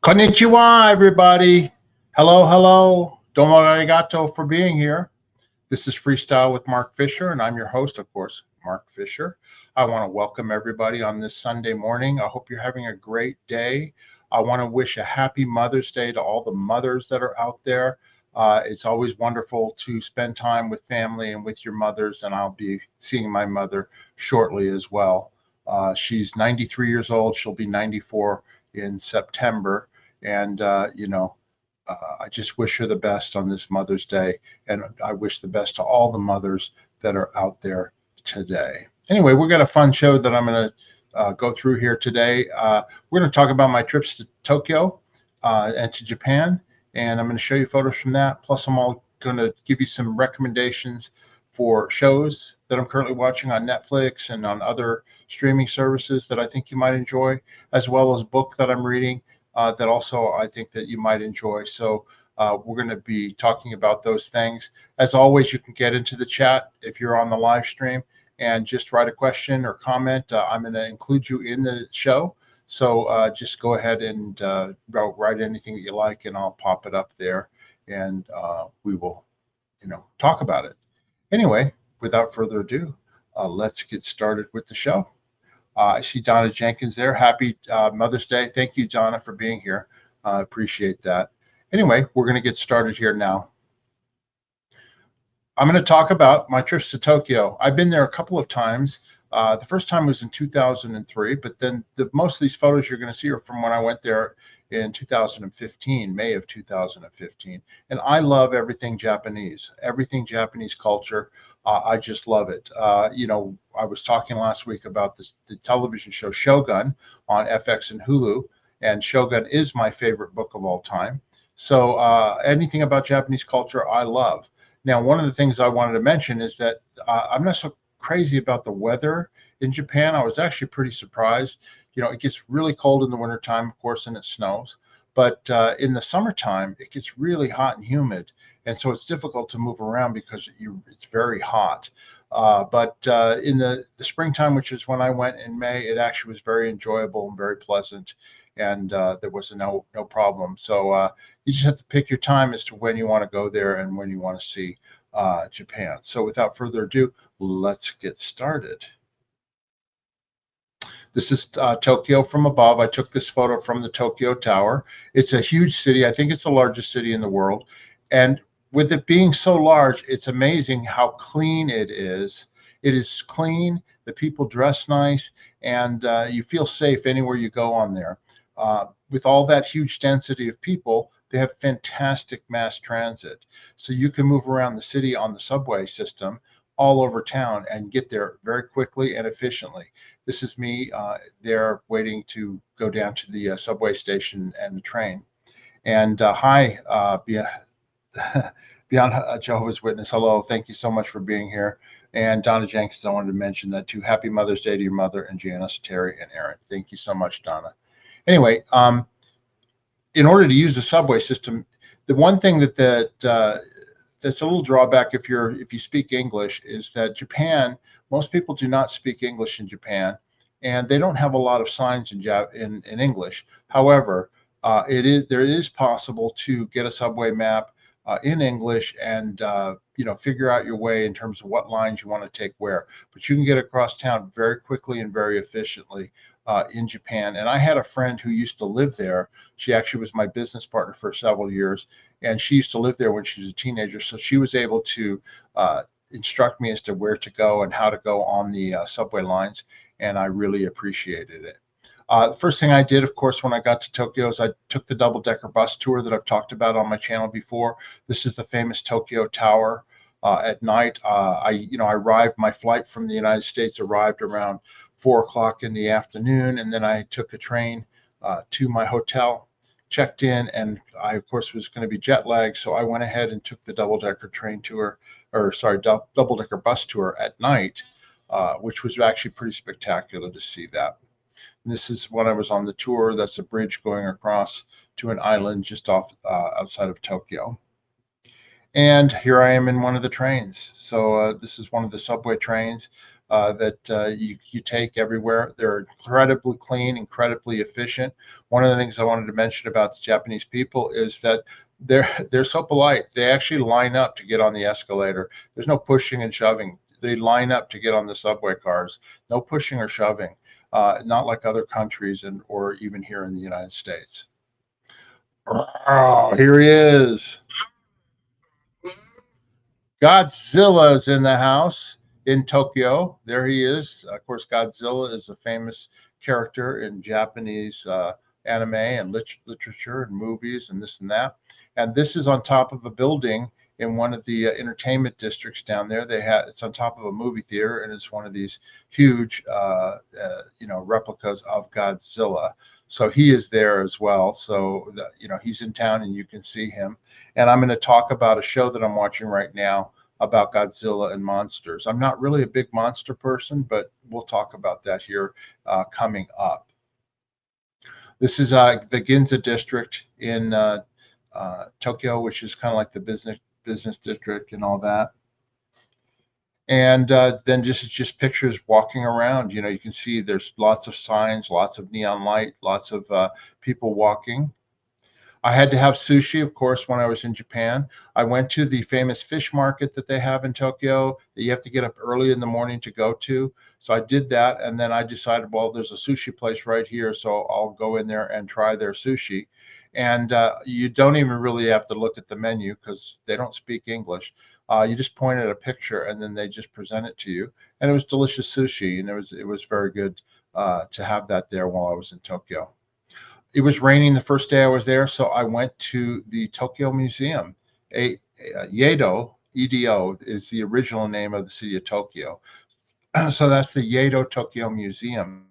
Konnichiwa, everybody. Hello, hello. Domo arigato for being here. This is Freestyle with Mark Fisher, and I'm your host, of course, Mark Fisher. I want to welcome everybody on this Sunday morning. I hope you're having a great day. I want to wish a happy Mother's Day to all the mothers that are out there. It's always wonderful to spend time with family and with your mothers, and I'll be seeing my mother shortly as well. She's 93 years old. She'll be 94 in September. And, I just wish her the best on this Mother's Day. And I wish the best to all the mothers that are out there today. Anyway, we've got a fun show that I'm going to go through here today. We're going to talk about my trips to Tokyo and to Japan. And I'm going to show you photos from that. Plus, I'm all going to give you some recommendations for shows that I'm currently watching on Netflix and on other streaming services that I think you might enjoy, as well as a book that I'm reading that also I think that you might enjoy. So we're going to be talking about those things. As always, you can get into the chat if you're on the live stream and just write a question or comment. I'm going to include you in the show. So just go ahead and write anything that you like, and I'll pop it up there, and we will, talk about it. Anyway, without further ado, let's get started with the show. I see Donna Jenkins there. Happy Mother's Day. Thank you, Donna, for being here. I appreciate that. Anyway, we're going to get started here now. I'm going to talk about my trips to Tokyo. I've been there a couple of times. The first time was in 2003, but then most of these photos you're going to see are from when I went there in 2015, May of 2015. And I love everything Japanese culture. I just love it. I was talking last week about the television show Shogun on FX and Hulu, and Shogun is my favorite book of all time. So anything about Japanese culture, I love. Now, one of the things I wanted to mention is that I'm not so crazy about the weather in Japan. I was actually pretty surprised. It gets really cold in the wintertime, of course, and it snows. But in the summertime, it gets really hot and humid. And so it's difficult to move around because it's very hot. But in the springtime, which is when I went in May, it actually was very enjoyable and very pleasant. And there was no problem. So you just have to pick your time as to when you want to go there and when you want to see Japan. So without further ado, let's get started. This is Tokyo from above. I took this photo from the Tokyo Tower. It's a huge city. I think it's the largest city in the world. And with it being so large, it's amazing how clean it is. It is clean. The people dress nice, and you feel safe anywhere you go on there. With all that huge density of people, they have fantastic mass transit. So you can move around the city on the subway system all over town and get there very quickly and efficiently. This is me there waiting to go down to the subway station and the train. And hi, Beyond Jehovah's Witness. Hello. Thank you so much for being here. And Donna Jenkins, I wanted to mention that too. Happy Mother's Day to your mother and Janice, Terry, and Aaron. Thank you so much, Donna. Anyway, in order to use the subway system, the one thing that's a little drawback if you speak English is that Japan, most people do not speak English in Japan, and they don't have a lot of signs in English. However, there is possible to get a subway map in English and figure out your way in terms of what lines you want to take where. But you can get across town very quickly and very efficiently in Japan. And I had a friend who used to live there. She actually was my business partner for several years, and she used to live there when she was a teenager. So she was able to instruct me as to where to go and how to go on the subway lines, and I really appreciated it. The first thing I did, of course, when I got to Tokyo is I took the double-decker bus tour that I've talked about on my channel before. This is the famous Tokyo Tower. At night, my flight from the United States arrived around 4 o'clock in the afternoon, and then I took a train to my hotel, checked in, and I, of course, was going to be jet lagged, so I went ahead and took the double-decker double-decker bus tour at night, which was actually pretty spectacular to see that. And this is when I was on the tour. That's a bridge going across to an island just outside of Tokyo. And here I am in one of the trains. So this is one of the subway trains. that you take everywhere. They're incredibly clean, incredibly efficient. One of the things I wanted to mention about the Japanese people is that they're so polite. They actually line up to get on the escalator. There's no pushing and shoving. They line up to get on the subway cars. No pushing or shoving. Not like other countries and or even here in the United States. Oh, here he is. Godzilla's in the house in Tokyo. There he is. Of course, Godzilla is a famous character in Japanese anime and literature and movies and this and that. And this is on top of a building in one of the entertainment districts down there. It's on top of a movie theater, and it's one of these huge, replicas of Godzilla. So he is there as well. So he's in town, and you can see him. And I'm going to talk about a show that I'm watching right now about Godzilla and monsters. I'm not really a big monster person, but we'll talk about that here coming up. This is the Ginza district in Tokyo, which is kind of like the business district and all that. And then just pictures walking around. You can see there's lots of signs, lots of neon light, lots of people walking. I had to have sushi, of course, when I was in Japan. I went to the famous fish market that they have in Tokyo that you have to get up early in the morning to go to. So I did that. And then I decided, well, there's a sushi place right here. So I'll go in there and try their sushi. And you don't even really have to look at the menu because they don't speak English. You just point at a picture and then they just present it to you. And it was delicious sushi. And it was very good to have that there while I was in Tokyo. It was raining the first day I was there, so I went to the Tokyo Museum. Yedo, EDO, is the original name of the city of Tokyo. So that's the Yedo Tokyo Museum,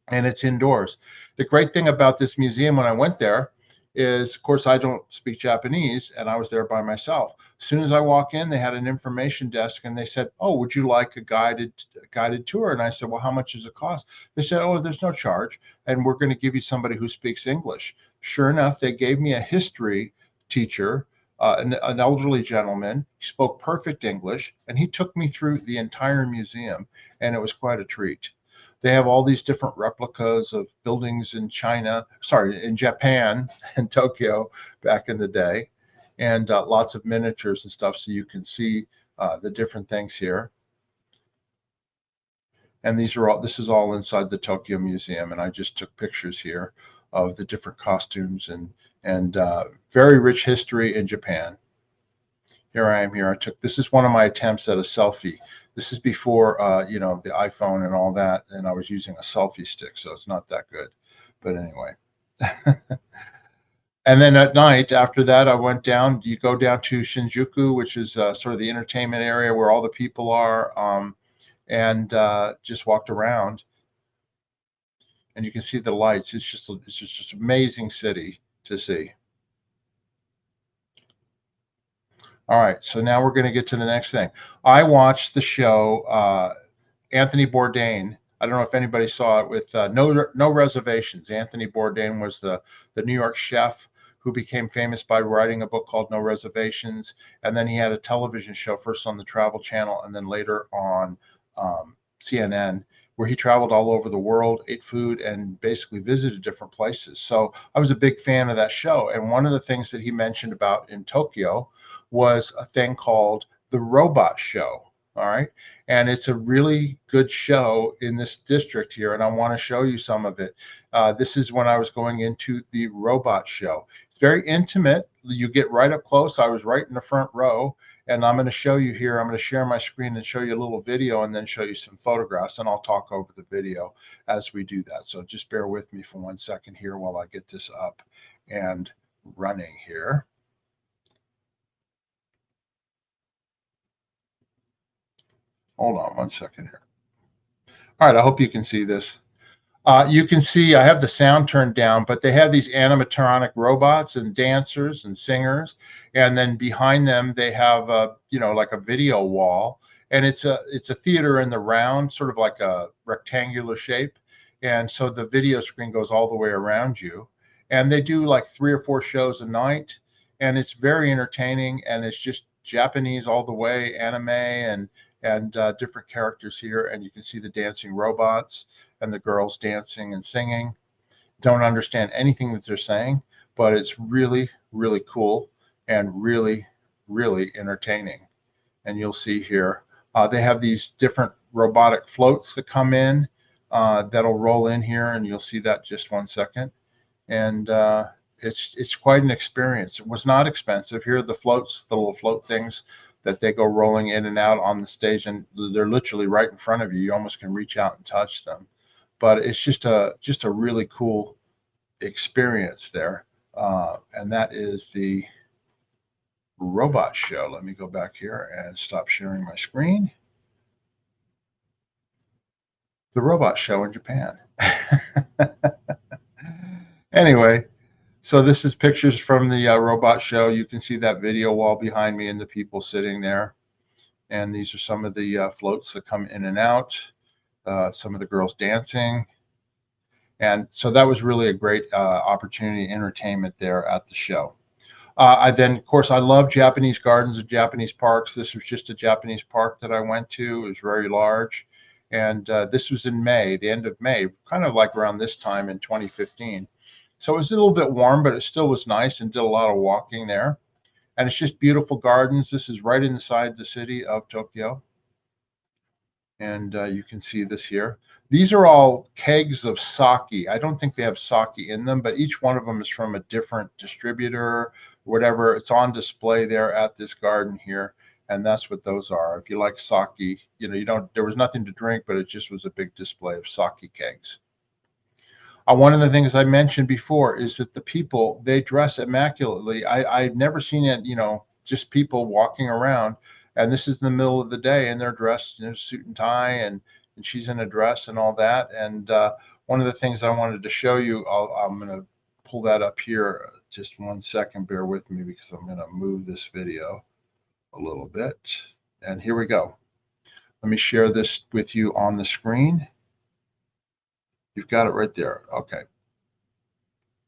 and it's indoors. The great thing about this museum when I went there is, of course, I don't speak Japanese, and I was there by myself. As soon as I walk in, they had an information desk, and they said, "Oh, would you like a guided tour?" And I said, "Well, how much does it cost?" They said, "Oh, there's no charge, and we're going to give you somebody who speaks English." Sure enough, they gave me a history teacher, an elderly gentleman. He spoke perfect English, and he took me through the entire museum, and it was quite a treat. They have all these different replicas of buildings in Japan and Tokyo back in the day, and lots of miniatures and stuff, so you can see the different things here. And this is all inside the Tokyo Museum, and I just took pictures here of the different costumes and very rich history in Japan. Here I am here. This is one of my attempts at a selfie. This is before, the iPhone and all that, and I was using a selfie stick, so it's not that good. But anyway. And then at night, after that, you go down to Shinjuku, which is sort of the entertainment area where all the people are, and just walked around. And you can see the lights. It's just an amazing city to see. All right, so now we're going to get to the next thing. I watched the show Anthony Bourdain. I don't know if anybody saw it with No Reservations. Anthony Bourdain was the New York chef who became famous by writing a book called No Reservations, and then he had a television show first on the Travel Channel and then later on CNN, where he traveled all over the world, ate food, and basically visited different places. So I was a big fan of that show. And one of the things that he mentioned about in Tokyo was a thing called the Robot Show. All right. And it's a really good show in this district here. And I want to show you some of it. This is when I was going into the Robot Show. It's very intimate. You get right up close. I was right in the front row. And I'm going to show you here. I'm going to share my screen and show you a little video and then show you some photographs. And I'll talk over the video as we do that. So just bear with me for 1 second here while I get this up and running here. Hold on 1 second here. All right, I hope you can see this. You can see I have the sound turned down, but they have these animatronic robots and dancers and singers, and then behind them they have like a video wall, and it's a theater in the round, sort of like a rectangular shape, and so the video screen goes all the way around you, and they do like 3 or 4 shows a night, and it's very entertaining, and it's just Japanese all the way, anime, and different characters here. And you can see the dancing robots and the girls dancing and singing. Don't understand anything that they're saying, but it's really, really cool and really, really entertaining. And you'll see here, they have these different robotic floats that come in that'll roll in here, and you'll see that just 1 second. And it's quite an experience. It was not expensive. Here are the floats, the little float things that they go rolling in and out on the stage, and they're literally right in front of you. You almost can reach out and touch them. But it's just a really cool experience there. And that is the robot show. Let me go back here and stop sharing my screen. The robot show in Japan. Anyway, so this is pictures from the robot show. You can see that video wall behind me and the people sitting there. And these are some of the floats that come in and out, some of the girls dancing. And so that was really a great opportunity, entertainment there at the show. I then, of course, I love Japanese gardens and Japanese parks. This was just a Japanese park that I went to. It was very large. And this was in May, the end of May, kind of like around this time in 2015. So it was a little bit warm, but it still was nice, and did a lot of walking there. And it's just beautiful gardens. This is right inside the city of Tokyo. And you can see this here. These are all kegs of sake. I don't think they have sake in them, but each one of them is from a different distributor, whatever. It's on display there at this garden here. And that's what those are. If you like sake, there was nothing to drink, but it just was a big display of sake kegs. One of the things I mentioned before is that the people, they dress immaculately. I've never seen it, just people walking around. And this is in the middle of the day, and they're dressed in a suit and tie, and she's in a dress and all that. And one of the things I wanted to show you, I'm going to pull that up here. Just 1 second, bear with me, because I'm going to move this video a little bit. And here we go. Let me share this with you on the screen. You've got it right there. Okay.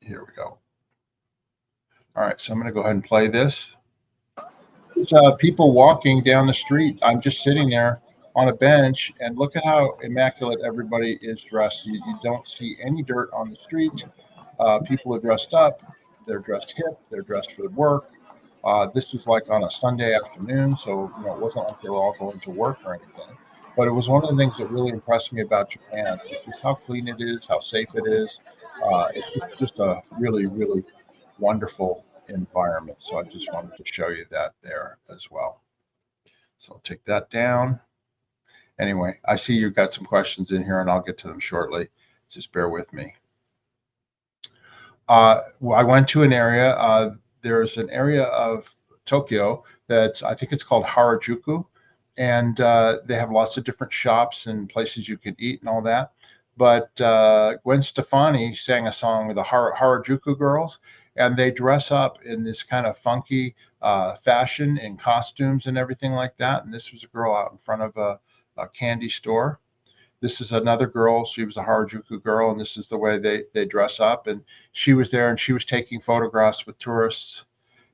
Here we go. All right, so I'm going to go ahead and play this. It's people walking down the street. I'm just sitting there on a bench, and look at how immaculate everybody is dressed. You don't see any dirt on the street. People are dressed up. They're dressed hip. They're dressed for work. This was like on a Sunday afternoon, so it wasn't like they were all going to work or anything. But it was one of the things that really impressed me about Japan. It's just how clean it is, how safe it is. It's just a really, really wonderful environment. So I just wanted to show you that there as well. So I'll take that down. Anyway, I see you've got some questions in here, and I'll get to them shortly. Just bear with me. I went to an area. There's an area of Tokyo that I think it's called Harajuku. And they have lots of different shops and places you can eat and all that. But Gwen Stefani sang a song with the Harajuku girls, and they dress up in this kind of funky fashion and costumes and everything like that. And this was a girl out in front of a candy store. This is another girl. She was a Harajuku girl, and this is the way they dress up. And she was there, and she was taking photographs with tourists.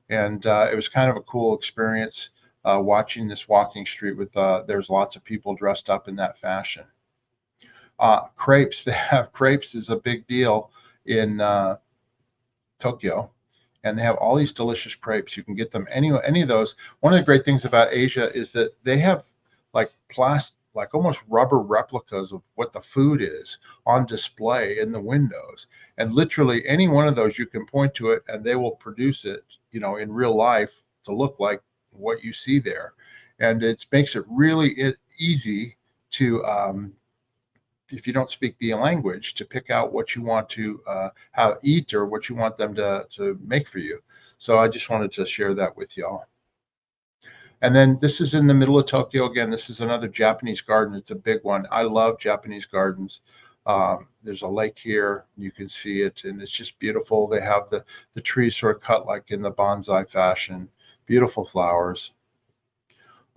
And it was kind of a cool experience. Watching this walking street with there's lots of people dressed up in that fashion. Crepes, they have crepes is a big deal in Tokyo, and they have all these delicious crepes. You can get them any of those. One of the great things about Asia is that they have like almost rubber replicas of what the food is on display in the windows, and literally any one of those you can point to it, and they will produce it, in real life to look like what you see there. And it makes it really easy to if you don't speak the language, to pick out what you want to eat, or what you want them to make for you. So I just wanted to share that with y'all. And then this is in the middle of Tokyo again. This is another Japanese garden. It's a big one. I love Japanese gardens. There's a lake here. You can see it, and it's just beautiful. They have the trees sort of cut like in the bonsai fashion. Beautiful flowers.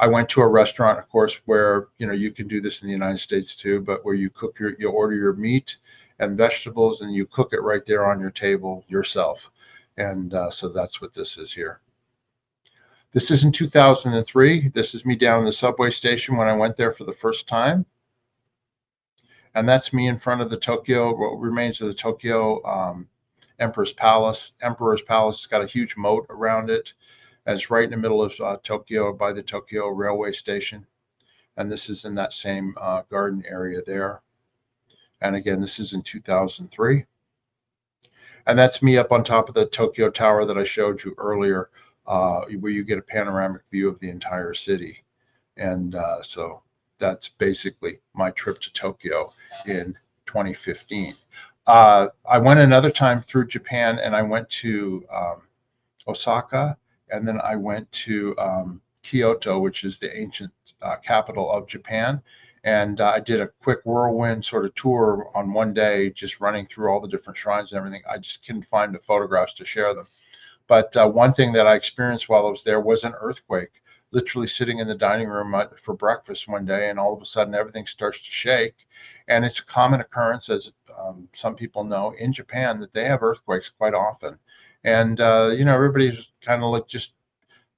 I went to a restaurant, of course, where you can do this in the United States too, but where you order your meat and vegetables, and you cook it right there on your table yourself. And so that's what this is here. This is in 2003. This is me down in the subway station when I went there for the first time. And that's me in front of the Tokyo, what remains of the Tokyo Emperor's Palace. Emperor's Palace has got a huge moat around it. And it's right in the middle of Tokyo by the Tokyo railway station. And this is in that same garden area there. And again, this is in 2003. And that's me up on top of the Tokyo Tower that I showed you earlier, where you get a panoramic view of the entire city. And so that's basically my trip to Tokyo in 2015. I went another time through Japan, and I went to Osaka, and then I went to Kyoto, which is the ancient capital of Japan. And I did a quick whirlwind sort of tour on one day, just running through all the different shrines and everything. I just couldn't find the photographs to share them. But one thing that I experienced while I was there was an earthquake, literally sitting in the dining room for breakfast one day, and all of a sudden everything starts to shake. And it's a common occurrence, as some people know, in Japan, that they have earthquakes quite often. And, everybody's kind of just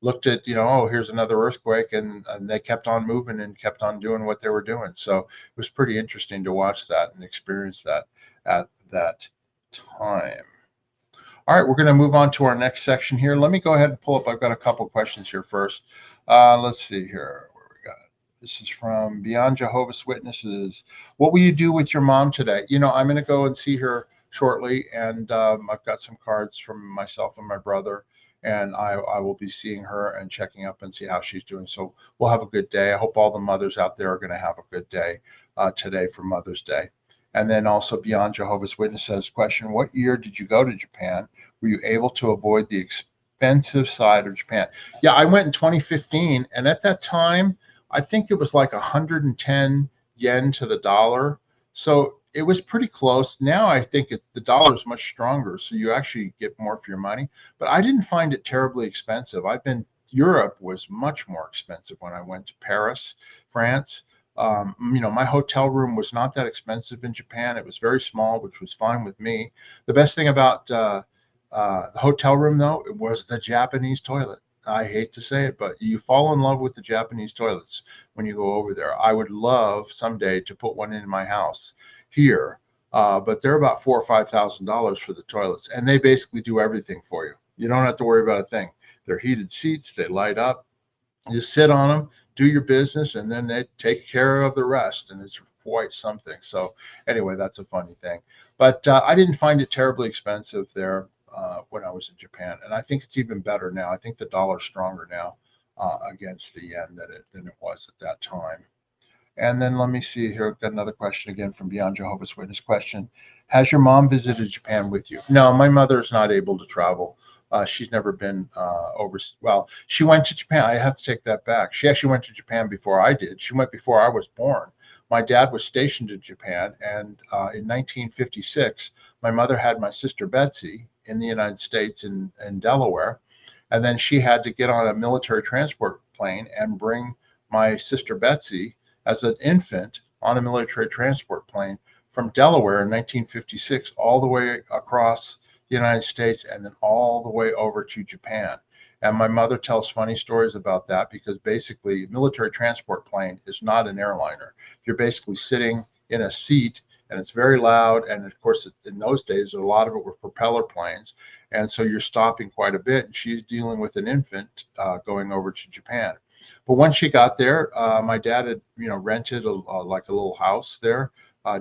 looked at, oh, here's another earthquake, and they kept on moving and kept on doing what they were doing. So it was pretty interesting to watch that and experience that at that time. All right, we're going to move on to our next section here. Let me go ahead and pull up. I've got a couple questions here first. Let's see here. Where we got? This is from Beyond Jehovah's Witnesses. What will you do with your mom today? I'm going to go and see her shortly, and I've got some cards from myself and my brother, and I will be seeing her and checking up and see how she's doing. So we'll have a good day. I hope all the mothers out there are going to have a good day today for Mother's Day. And then also Beyond Jehovah's Witnesses question, what year did you go to Japan? Were you able to avoid the expensive side of Japan? Yeah, I went in 2015. And at that time, I think it was like 110 yen to the dollar. So it was pretty close. Now I think the dollar is much stronger. So you actually get more for your money. But I didn't find it terribly expensive. Europe was much more expensive when I went to Paris, France. My hotel room was not that expensive in Japan. It was very small, which was fine with me. The best thing about the hotel room, though, it was the Japanese toilet. I hate to say it, but you fall in love with the Japanese toilets when you go over there. I would love someday to put one in my house here, but they're about $4,000 or $5,000 for the toilets, and they basically do everything for you. You don't have to worry about a thing. They're heated seats. They light up. You sit on them, do your business, and then they take care of the rest, and it's quite something. So anyway, that's a funny thing. But I didn't find it terribly expensive there when I was in Japan, and I think it's even better now. I think the dollar's stronger now against the yen than it was at that time. And then let me see here. I've got another question again from Beyond Jehovah's Witness question. Has your mom visited Japan with you? No, my mother is not able to travel. She's never been well, she went to Japan. I have to take that back. She actually went to Japan before I did. She went before I was born. My dad was stationed in Japan, and in 1956, my mother had my sister Betsy in the United States in Delaware, and then she had to get on a military transport plane and bring my sister Betsy as an infant on a military transport plane from Delaware in 1956 all the way across the United States and then all the way over to Japan. And my mother tells funny stories about that because basically military transport plane is not an airliner. You're basically sitting in a seat and it's very loud. And of course, in those days, a lot of it were propeller planes. And so you're stopping quite a bit. And she's dealing with an infant going over to Japan. But once she got there, my dad had, rented like a little house there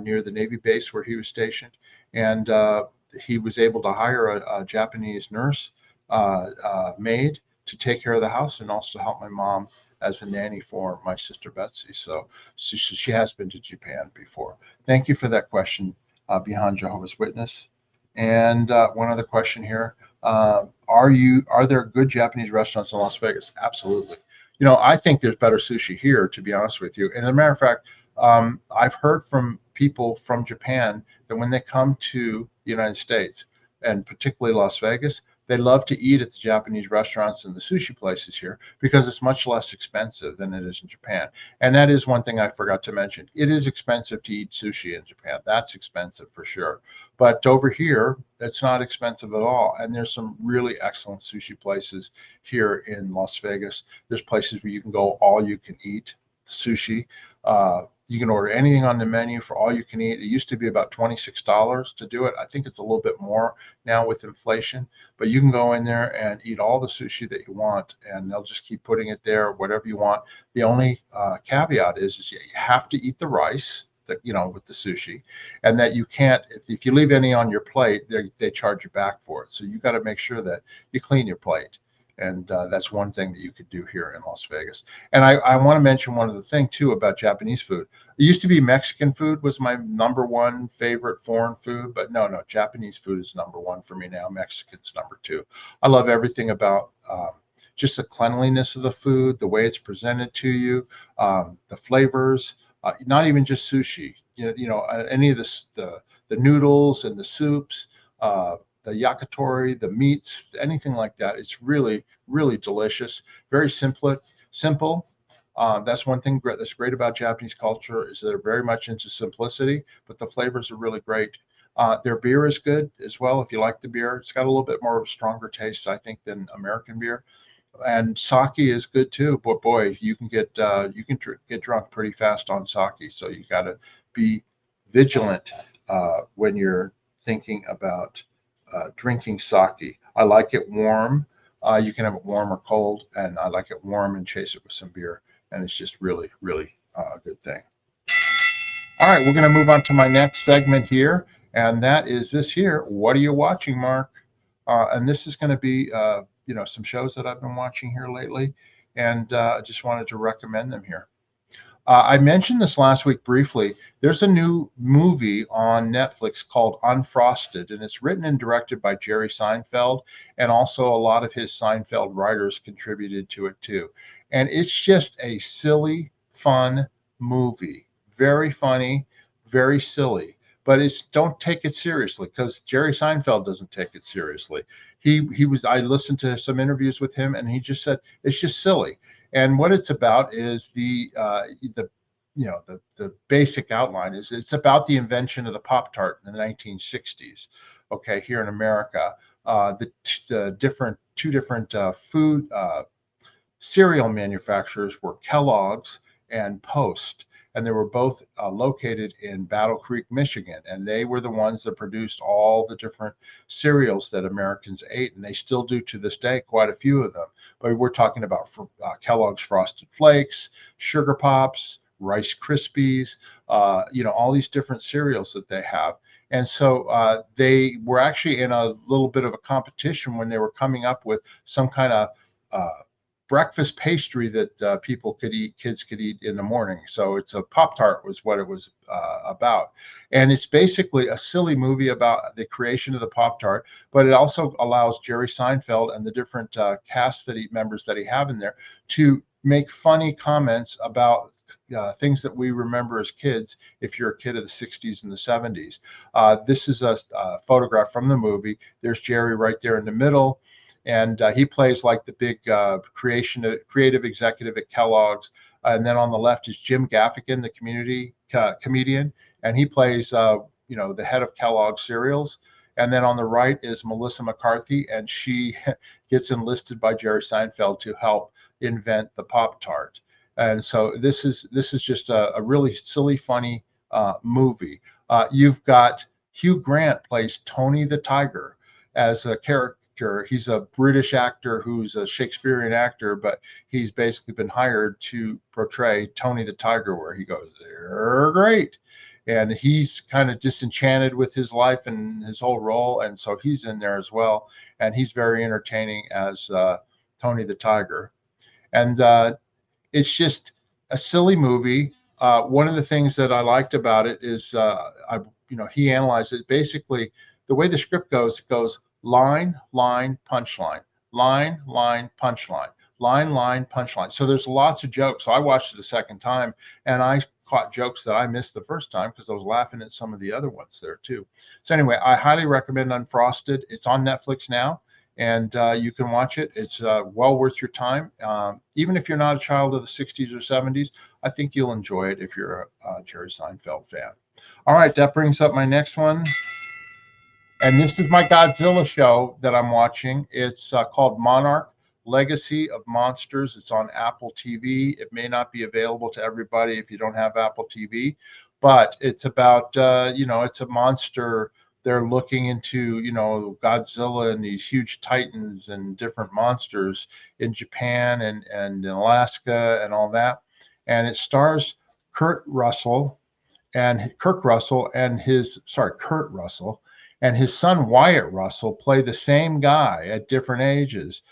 near the Navy base where he was stationed. And he was able to hire a Japanese nurse maid to take care of the house and also help my mom as a nanny for my sister Betsy. So she has been to Japan before. Thank you for that question, Beyond Jehovah's Witness. And one other question here. Are there good Japanese restaurants in Las Vegas? Absolutely. I think there's better sushi here, to be honest with you. And as a matter of fact, I've heard from people from Japan that when they come to the United States, and particularly Las Vegas, they love to eat at the Japanese restaurants and the sushi places here because it's much less expensive than it is in Japan. And that is one thing I forgot to mention. It is expensive to eat sushi in Japan. That's expensive for sure. But over here, it's not expensive at all. And there's some really excellent sushi places here in Las Vegas. There's places where you can go all you can eat sushi. You can order anything on the menu for all you can eat. It used to be about $26 to do it. I think it's a little bit more now with inflation, but you can go in there and eat all the sushi that you want, and they'll just keep putting it there, whatever you want. The only caveat is you have to eat the rice that, with the sushi, and that you can't, if you leave any on your plate, they charge you back for it. So you got to make sure that you clean your plate. And that's one thing that you could do here in Las Vegas. And I want to mention one other thing too about Japanese food. It used to be Mexican food was my number one favorite foreign food, but no, Japanese food is number one for me now. Mexican's number two. I love everything about just the cleanliness of the food, the way it's presented to you, the flavors. Not even just sushi. Any of the noodles and the soups. The yakitori, the meats, anything like that. It's really, really delicious. Very simple. That's one thing that's great about Japanese culture is they're very much into simplicity, but the flavors are really great. Their beer is good as well. If you like the beer, it's got a little bit more of a stronger taste, I think, than American beer. And sake is good too. But boy, you can get drunk pretty fast on sake. So you got to be vigilant when you're thinking about drinking sake. I like it warm. You can have it warm or cold, and I like it warm and chase it with some beer. And it's just really, really a good thing. All right, we're going to move on to my next segment here, and that is this here. What are you watching, Mark? And this is going to be, some shows that I've been watching here lately, and I just wanted to recommend them here. I mentioned this last week briefly. There's a new movie on Netflix called Unfrosted, and it's written and directed by Jerry Seinfeld, and also a lot of his Seinfeld writers contributed to it too. And it's just a silly, fun movie. Very funny, very silly. But don't take it seriously because Jerry Seinfeld doesn't take it seriously. I listened to some interviews with him, and he just said it's just silly. And what it's about is the basic outline is it's about the invention of the Pop-Tart in the 1960s. Okay, here in America, the two different food cereal manufacturers were Kellogg's and Post, and they were both located in Battle Creek, Michigan, and they were the ones that produced all the different cereals that Americans ate, and they still do to this day, quite a few of them. But we're talking about Kellogg's Frosted Flakes, Sugar Pops, Rice Krispies, all these different cereals that they have. And so they were actually in a little bit of a competition when they were coming up with some kind of breakfast pastry that kids could eat in the morning. So it's a Pop-Tart was what it was about. And it's basically a silly movie about the creation of the Pop-Tart, but it also allows Jerry Seinfeld and the different cast members that he have in there to make funny comments about things that we remember as kids if you're a kid of the 60s and the 70s. This is a photograph from the movie. There's Jerry right there in the middle. And he plays like the big creative executive at Kellogg's. And then on the left is Jim Gaffigan, the comedian, and he plays the head of Kellogg's cereals. And then on the right is Melissa McCarthy, and she gets enlisted by Jerry Seinfeld to help invent the Pop-Tart. And so this is just a really silly, funny movie. You've got Hugh Grant plays Tony the Tiger as a character. He's a British actor who's a Shakespearean actor, but he's basically been hired to portray Tony the Tiger, where he goes, "They're great." And he's kind of disenchanted with his life and his whole role. And so he's in there as well. And he's very entertaining as Tony the Tiger. And it's just a silly movie. One of the things that I liked about it is, he analyzed it. Basically, the way the script goes, it goes line, line, punchline, line, line, punchline, line, punchline. So there's lots of jokes. So I watched it a second time, and I caught jokes that I missed the first time because I was laughing at some of the other ones there too. So anyway, I highly recommend Unfrosted. It's on Netflix now, and you can watch it. It's well worth your time. Even if you're not a child of the 60s or 70s, I think you'll enjoy it if you're a Jerry Seinfeld fan. All right, that brings up my next one. And this is my Godzilla show that I'm watching. It's called Monarch Legacy of Monsters. It's on Apple TV. It may not be available to everybody if you don't have Apple TV, but it's about, it's a monster. They're looking into, Godzilla and these huge titans and different monsters in Japan and in Alaska and all that. And it stars Kurt Russell and Kurt Russell and his son Wyatt Russell play the same guy at different ages.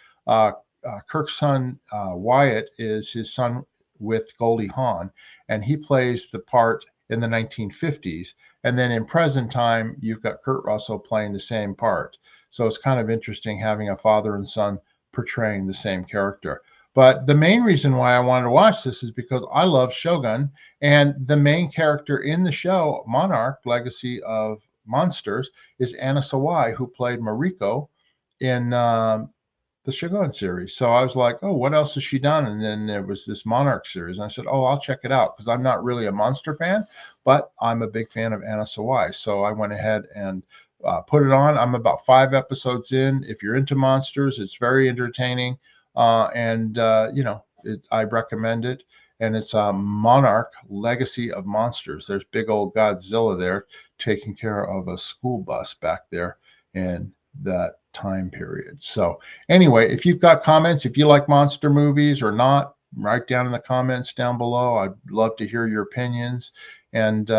Kirk's son Wyatt is his son with Goldie Hawn, and he plays the part in the 1950s. And then in present time, you've got Kurt Russell playing the same part. So it's kind of interesting having a father and son portraying the same character. But the main reason why I wanted to watch this is because I love Shogun, and the main character in the show, Monarch Legacy of Monsters, is Anna Sawai, who played Mariko in the Shogun series. So I was like, oh, what else has she done? And then there was this Monarch series. And I said, oh, I'll check it out because I'm not really a monster fan, but I'm a big fan of Anna Sawai. So I went ahead and put it on. I'm about 5 episodes in. If you're into monsters, it's very entertaining. I recommend it. And it's a Monarch Legacy of Monsters. There's big old Godzilla there taking care of a school bus back there in that time period. So anyway, if you've got comments, if you like monster movies or not, write down in the comments down below. I'd love to hear your opinions. And,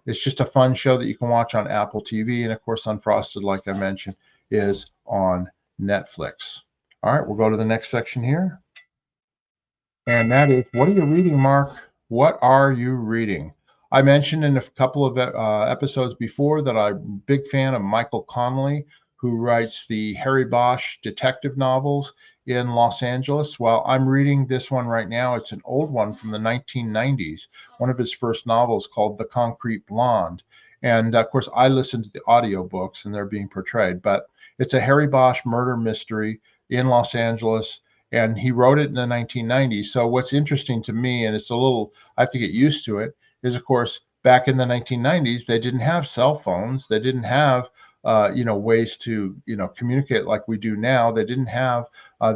it's just a fun show that you can watch on Apple TV. And of course, Unfrosted, like I mentioned, is on Netflix. All right, we'll go to the next section here. And that is, what are you reading, Mark? What are you reading? I mentioned in a couple of episodes before that I'm a big fan of Michael Connelly, who writes the Harry Bosch detective novels in Los Angeles. Well, I'm reading this one right now. It's an old one from the 1990s, one of his first novels called The Concrete Blonde. And of course, I listen to the audiobooks and they're being portrayed, but it's a Harry Bosch murder mystery in Los Angeles. And he wrote it in the 1990s. So what's interesting to me, and it's a little, I have to get used to it, is of course, back in the 1990s, they didn't have cell phones. They didn't have, ways to, communicate like we do now. They didn't have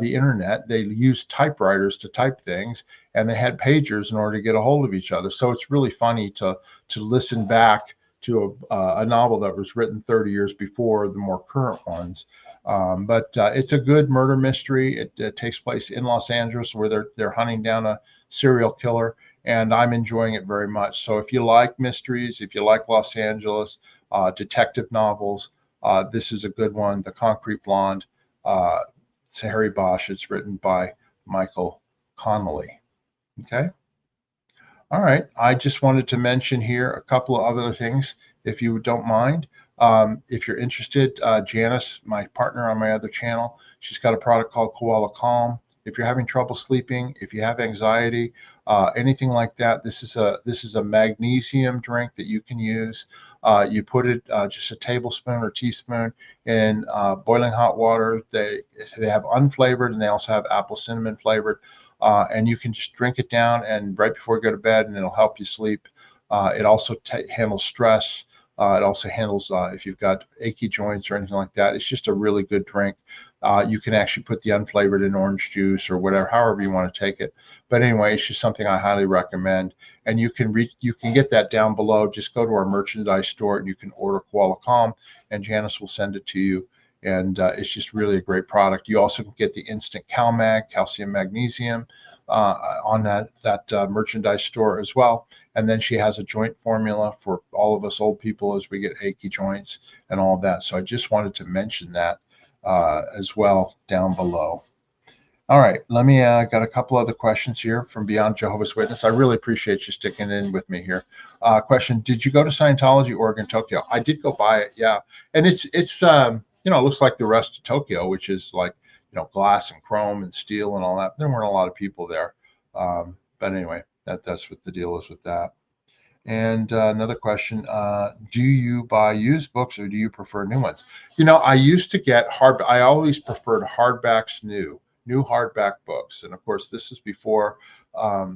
the internet. They used typewriters to type things, and they had pagers in order to get a hold of each other. So it's really funny to listen back to a novel that was written 30 years before the more current ones. But it's a good murder mystery. It takes place in Los Angeles where they're hunting down a serial killer, and I'm enjoying it very much. So if you like mysteries, if you like Los Angeles, detective novels, this is a good one. The Concrete Blonde, it's Harry Bosch. It's written by Michael Connelly. Okay. All right. I just wanted to mention here a couple of other things, if you don't mind. If you're interested, Janice, my partner on my other channel, she's got a product called Koala Calm. If you're having trouble sleeping, if you have anxiety, anything like that, this is a magnesium drink that you can use. You put it just a tablespoon or teaspoon in boiling hot water. They have unflavored, and they also have apple cinnamon flavored. And you can just drink it down and right before you go to bed, and it'll help you sleep. It also handles stress. It also handles if you've got achy joints or anything like that. It's just a really good drink. You can actually put the unflavored in orange juice or whatever, however you want to take it. But anyway, it's just something I highly recommend. And you can get that down below. Just go to our merchandise store and you can order Koala Calm, and Janice will send it to you. And it's just really a great product. You also can get the instant CalMag, calcium magnesium, on that merchandise store as well. And then she has a joint formula for all of us old people as we get achy joints and all of that. So I just wanted to mention that as well down below. All right, let me got a couple other questions here from Beyond Jehovah's Witness. I really appreciate you sticking in with me here. Question: did you go to Scientology, Oregon, Tokyo? I did go by it, yeah. And it's it looks like the rest of Tokyo, which is like, glass and chrome and steel and all that. There weren't a lot of people there. But anyway, that's what the deal is with that. And another question, do you buy used books or do you prefer new ones? You know, I used to get I always preferred hardbacks new hardback books. And of course, this is before, I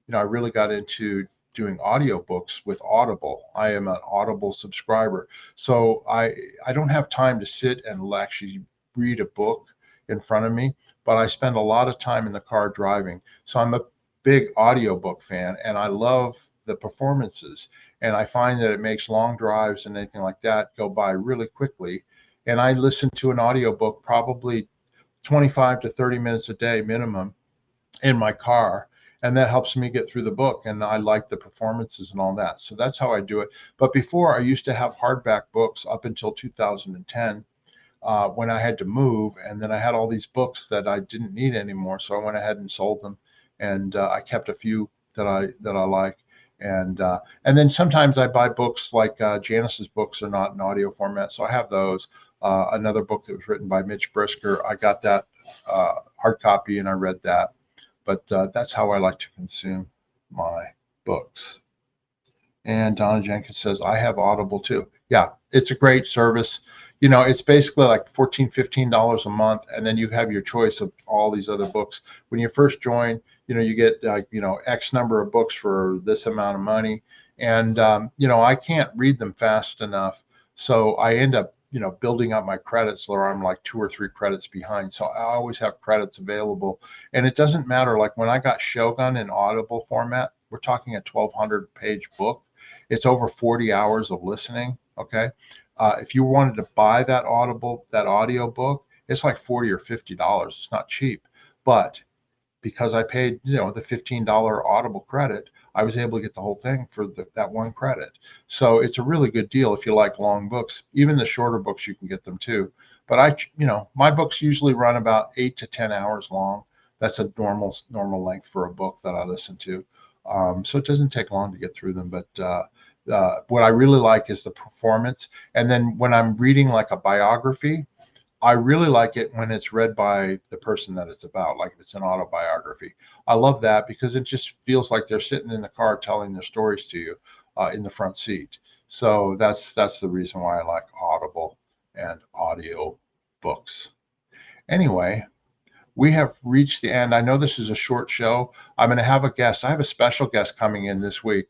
really got into doing audiobooks with Audible. I am an Audible subscriber. So I don't have time to sit and actually read a book in front of me, but I spend a lot of time in the car driving. So I'm a big audiobook fan and I love the performances. And I find that it makes long drives and anything like that go by really quickly. And I listen to an audiobook probably 25 to 30 minutes a day minimum in my car. And that helps me get through the book. And I like the performances and all that. So that's how I do it. But before, I used to have hardback books up until 2010 when I had to move. And then I had all these books that I didn't need anymore. So I went ahead and sold them. And I kept a few that I like. And then sometimes I buy books like Janice's books are not in audio format, so I have those. Another book that was written by Mitch Brisker, I got that hard copy and I read that. But that's how I like to consume my books. And Donna Jenkins says, I have Audible too. Yeah, it's a great service. You know, it's basically like $14, $15 a month. And then you have your choice of all these other books. When you first join, you get like, X number of books for this amount of money. And, I can't read them fast enough. So I end up, building up my credits where I'm like 2 or 3 credits behind. So I always have credits available. And it doesn't matter. Like when I got Shogun in Audible format, we're talking a 1,200 page book. It's over 40 hours of listening. Okay. If you wanted to buy that audio book, it's like $40 or $50. It's not cheap, but because I paid, the $15 Audible credit, I was able to get the whole thing for that one credit. So it's a really good deal if you like long books. Even the shorter books, you can get them too. But my books usually run about 8 to 10 hours long. That's a normal length for a book that I listen to. So it doesn't take long to get through them. But what I really like is the performance. And then when I'm reading like a biography, I really like it when it's read by the person that it's about, like if it's an autobiography. I love that because it just feels like they're sitting in the car telling their stories to you in the front seat. So that's the reason why I like Audible and audio books. Anyway, we have reached the end. I know this is a short show. I'm going to have a guest. I have a special guest coming in this week.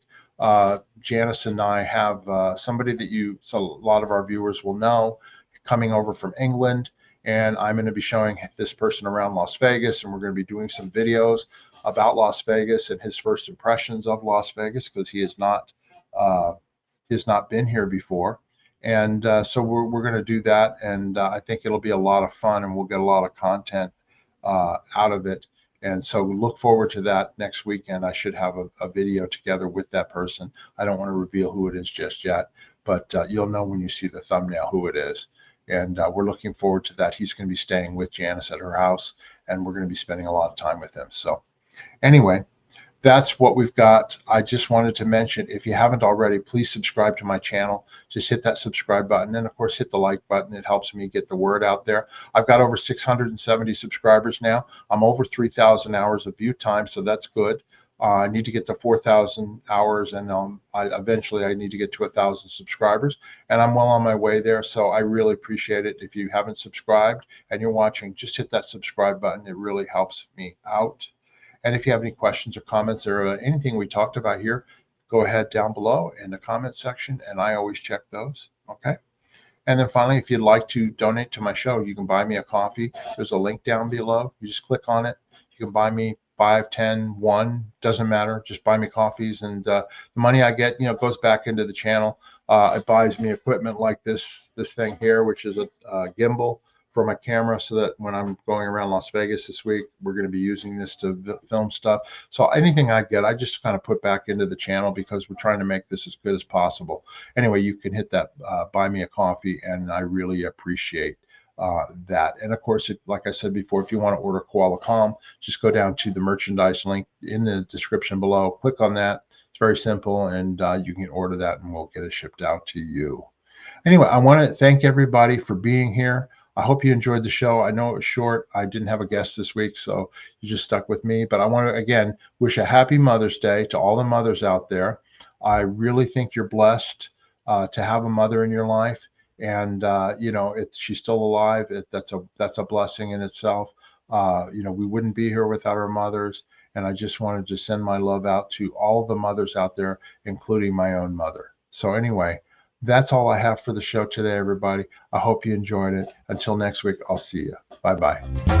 Janice and I have somebody that so a lot of our viewers will know coming over from England. And I'm going to be showing this person around Las Vegas. And we're going to be doing some videos about Las Vegas and his first impressions of Las Vegas because he has not been here before. And so we're going to do that. And I think it'll be a lot of fun and we'll get a lot of content out of it. And so we look forward to that next weekend. I should have a video together with that person. I don't want to reveal who it is just yet, but you'll know when you see the thumbnail who it is. And we're looking forward to that. He's going to be staying with Janice at her house, and we're going to be spending a lot of time with him. So anyway, that's what we've got. I just wanted to mention, if you haven't already, please subscribe to my channel. Just hit that subscribe button. And of course, hit the like button. It helps me get the word out there. I've got over 670 subscribers now. I'm over 3,000 hours of view time, so that's good. I need to get to 4,000 hours, and eventually I need to get to 1,000 subscribers, and I'm well on my way there. So I really appreciate it. If you haven't subscribed and you're watching, just hit that subscribe button. It really helps me out. And if you have any questions or comments or anything we talked about here, go ahead down below in the comment section, and I always check those. Okay. And then finally, if you'd like to donate to my show, you can buy me a coffee. There's a link down below. You just click on it. You can buy me 5, 10, 1, doesn't matter. Just buy me coffees. And the money I get, goes back into the channel. It buys me equipment like this thing here, which is a gimbal for my camera, so that when I'm going around Las Vegas this week, we're going to be using this to film stuff. So anything I get, I just kind of put back into the channel because we're trying to make this as good as possible. Anyway, you can hit that buy me a coffee, and I really appreciate that. And of course, like I said before, if you want to order Koala Calm, just go down to the merchandise link in the description below. Click on that. It's very simple, and you can order that, and we'll get it shipped out to you. Anyway, I want to thank everybody for being here. I hope you enjoyed the show. I know it was short. I didn't have a guest this week, so you just stuck with me. But I want to, again, wish a happy Mother's Day to all the mothers out there. I really think you're blessed to have a mother in your life. And if she's still alive, that's a blessing in itself. We wouldn't be here without our mothers. And I just wanted to send my love out to all the mothers out there, including my own mother. So anyway, that's all I have for the show today, everybody. I hope you enjoyed it. Until next week, I'll see you. Bye-bye.